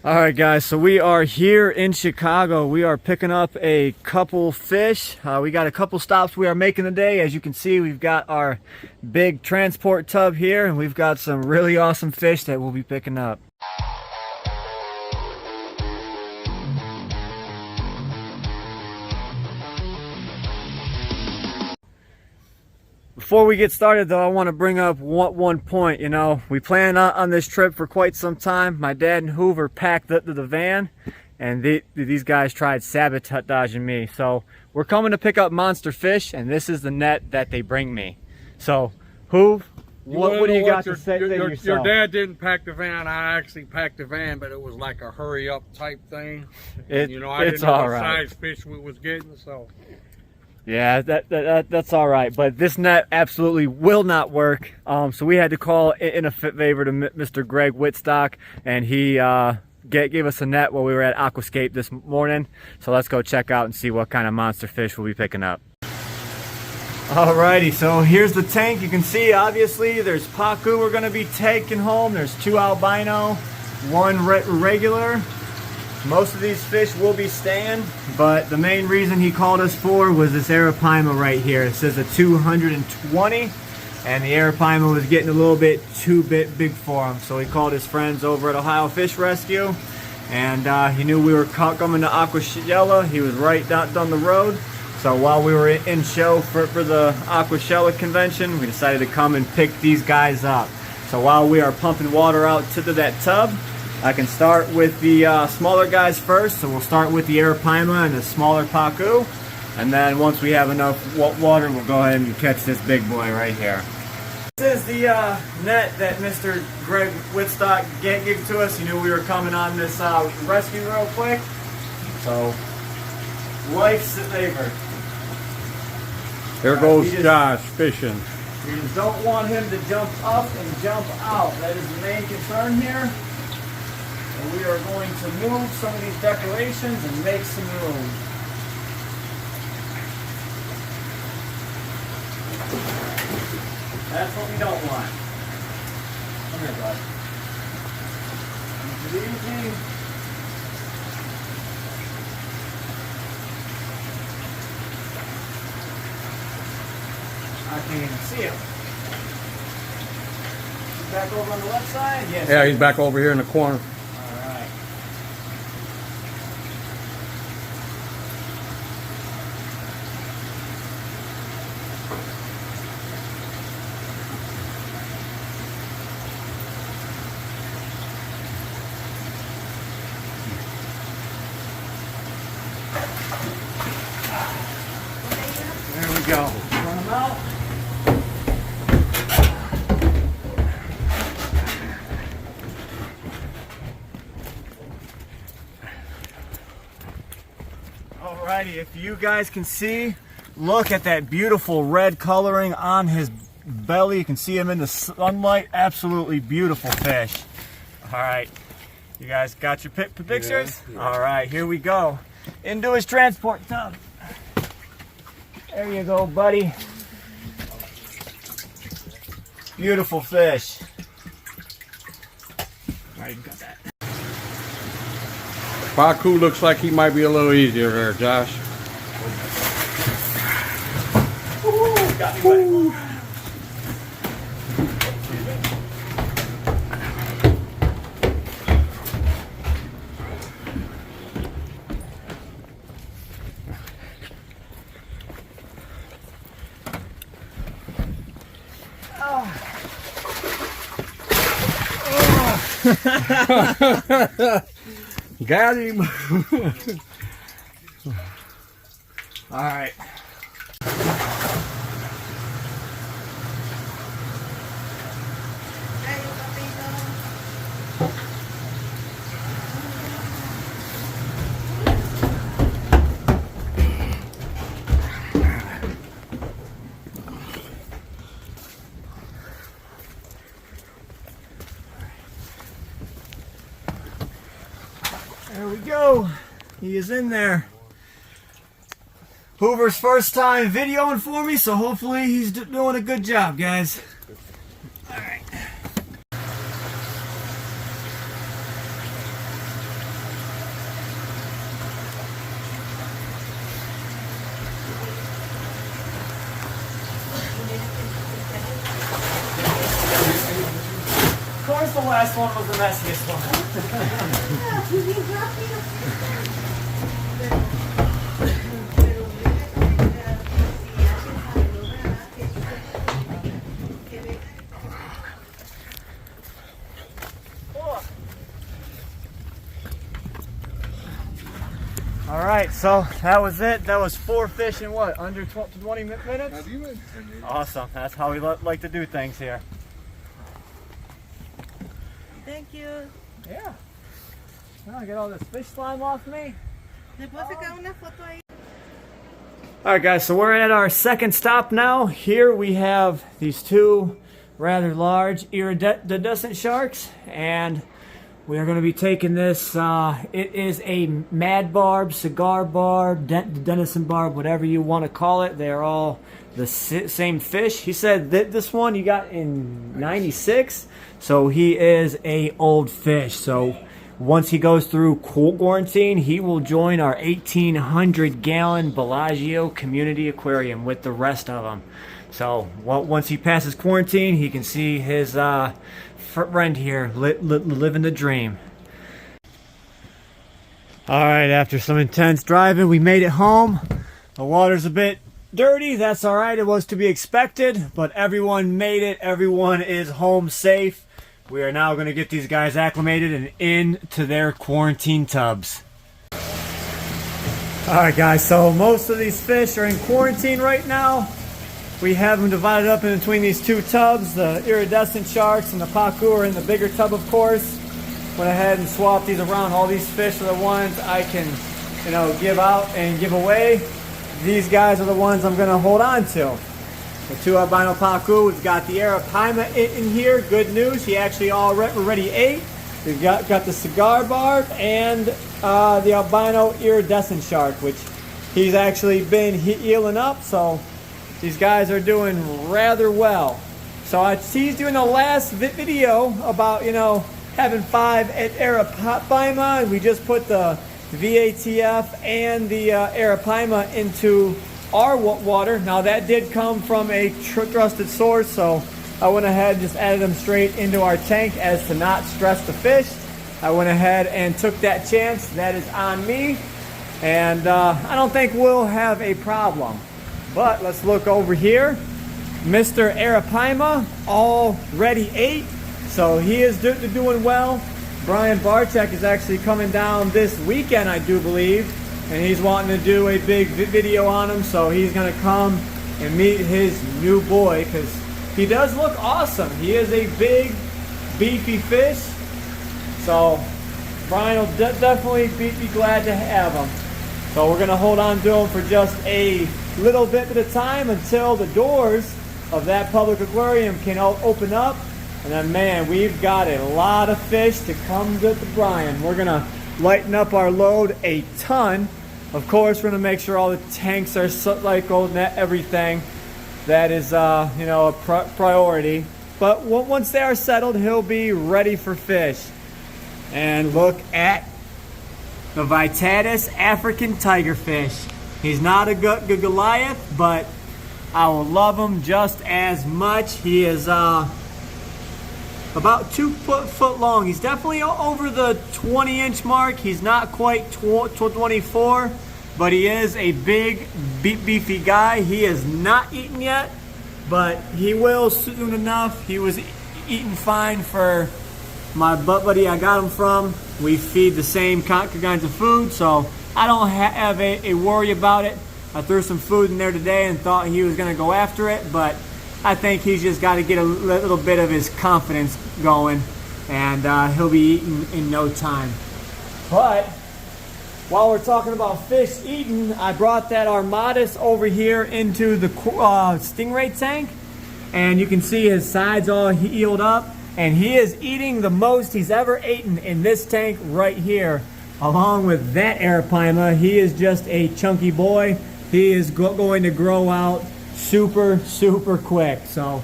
All right, guys, so we are here in Chicago. We are picking up a couple fish. We got a couple stops we are making today. As you can see, we've got our big transport tub here, and we've got some really awesome fish that we'll be picking up. Before we get started though, I want to bring up one point. You know, we planned on this trip for quite some time. My dad and Hoover packed up to the van, and these guys tried sabotaging me. So we're coming to pick up monster fish, and this is the net that they bring me. So Hoov, what do you got to say yourself? Your dad didn't pack the van. I actually packed the van, but it was like a hurry up type thing. You know, I didn't know what size fish we was getting, so. Yeah, that's all right, but this net absolutely will not work. So we had to call in a favor to Mr. Greg Whitstock, and he gave us a net while we were at Aquascape this morning. So let's go check out and see what kind of monster fish we'll be picking up. Alrighty, so here's the tank. You can see, obviously, there's pacu we're going to be taking home. There's 2 albino, 1 regular. Most of these fish will be staying, but the main reason he called us for was this Arapaima right here. It says a 220, and the Arapaima was getting a little bit too big for him. So he called his friends over at Ohio Fish Rescue, and he knew we were coming to Aquashella. He was right down the road. So while we were in show for the Aquashella convention, we decided to come and pick these guys up. So while we are pumping water out to that tub, I can start with the smaller guys first. So we'll start with the Arapaima and the smaller pacu, and then once we have enough water, we'll go ahead and catch this big boy right here. This is the net that Mr. Greg Whitstock gave to us. He knew we were coming on this rescue real quick, so lifesaver. There goes Josh fishing. We just don't want him to jump up and jump out. That is the main concern here. And we are going to move some of these decorations and make some room. That's what we don't want. Come here, bud. Take it easy. I can't even see him. He's back over on the left side? Yes. Yeah, he's back over here in the corner. There we go. Run them out. Alrighty, if you guys can see, look at that beautiful red coloring on his belly. You can see him in the sunlight. Absolutely beautiful fish. Alright, you guys got your pictures? Yeah. Alright, here we go. Into his transport tub. There you go, buddy. Beautiful fish. Alright, you got that. Pacu looks like he might be a little easier there, Josh. Ooh, got me wet. Got him. All right. There we go. He is in there. Hoover's first time videoing for me, so hopefully he's doing a good job, guys. All right. last one was the messiest one. All right, so that was it. That was 4 fish in what, under 20 minutes? Awesome. That's how we like to do things here. Thank you. Yeah. Now get all this fish slime off me. Alright guys, so we're at our second stop now. Here we have these 2 rather large iridescent sharks, and we are going to be taking this. It is a mad barb, cigar barb, denison barb, whatever you want to call it. They're all the same fish. He said that this one you got in 96, so he is a old fish. So once he goes through quarantine, he will join our 1,800-gallon Bellagio community aquarium with the rest of them. So once he passes quarantine, he can see his friend here living the dream. All right, after some intense driving, we made it home. The water's a bit dirty. That's all right. It was to be expected, but everyone made it. Everyone is home safe. We are now going to get these guys acclimated and into their quarantine tubs. All right, guys, so most of these fish are in quarantine right now. We have them divided up in between these 2 tubs. The iridescent sharks and the pacu are in the bigger tub, of course. Went ahead and swapped these around. All these fish are the ones I can, give out and give away. These guys are the ones I'm going to hold on to. The 2 albino pacu. We've got the Arapaima in here. Good news, he actually already ate. We've got the cigar barb and the albino iridescent shark, which he's actually been healing up. So these guys are doing rather well. So I see he's doing the last video about, having 5 at Arapaima. We just put the VATF and the Arapaima into our water. Now that did come from a trusted source, so I went ahead and just added them straight into our tank as to not stress the fish. I went ahead and took that chance. That is on me. And I don't think we'll have a problem. But let's look over here. Mr. Arapaima already ate, so he is doing well. Brian Bartek is actually coming down this weekend, I do believe, and he's wanting to do a big video on him, so he's going to come and meet his new boy, because he does look awesome. He is a big, beefy fish, so Brian will definitely be glad to have him. So we're going to hold on to him for just a little bit at a time until the doors of that public aquarium can open up. And then, man, we've got a lot of fish to come to Brian. We're going to lighten up our load a ton. Of course, we're going to make sure all the tanks are cycled and everything. That is, a priority. But once they are settled, he'll be ready for fish. And look at the Vitatus African tigerfish. He's not a good Goliath, but I will love him just as much. He is about 2 foot long. He's definitely over the 20-inch mark. He's not quite 24, but he is a big, beefy guy. He is not eaten yet, but he will soon enough. He was eating fine for my buddy I got him from. We feed the same kinds of food, so I don't have a worry about it. I threw some food in there today and thought he was going to go after it, but I think he's just got to get a little bit of his confidence going, and he'll be eating in no time. But while we're talking about fish eating, I brought that Armadas over here into the stingray tank, and you can see his sides all healed up, and he is eating the most he's ever eaten in this tank right here. Along with that Arapaima, he is just a chunky boy. He is going to grow out super quick. So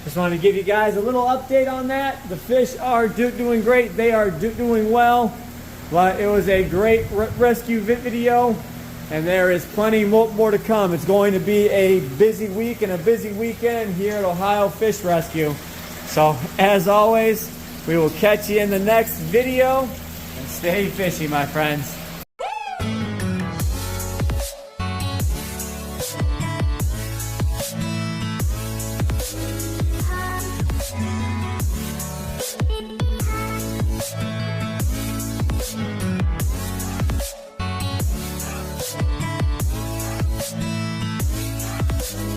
just wanted to give you guys a little update on that. The fish are doing great. They are doing well. But it was a great rescue video, and there is plenty more to come. It's going to be a busy week and a busy weekend here at Ohio Fish Rescue. So as always, We will catch you in the next video, and stay fishy, my friends.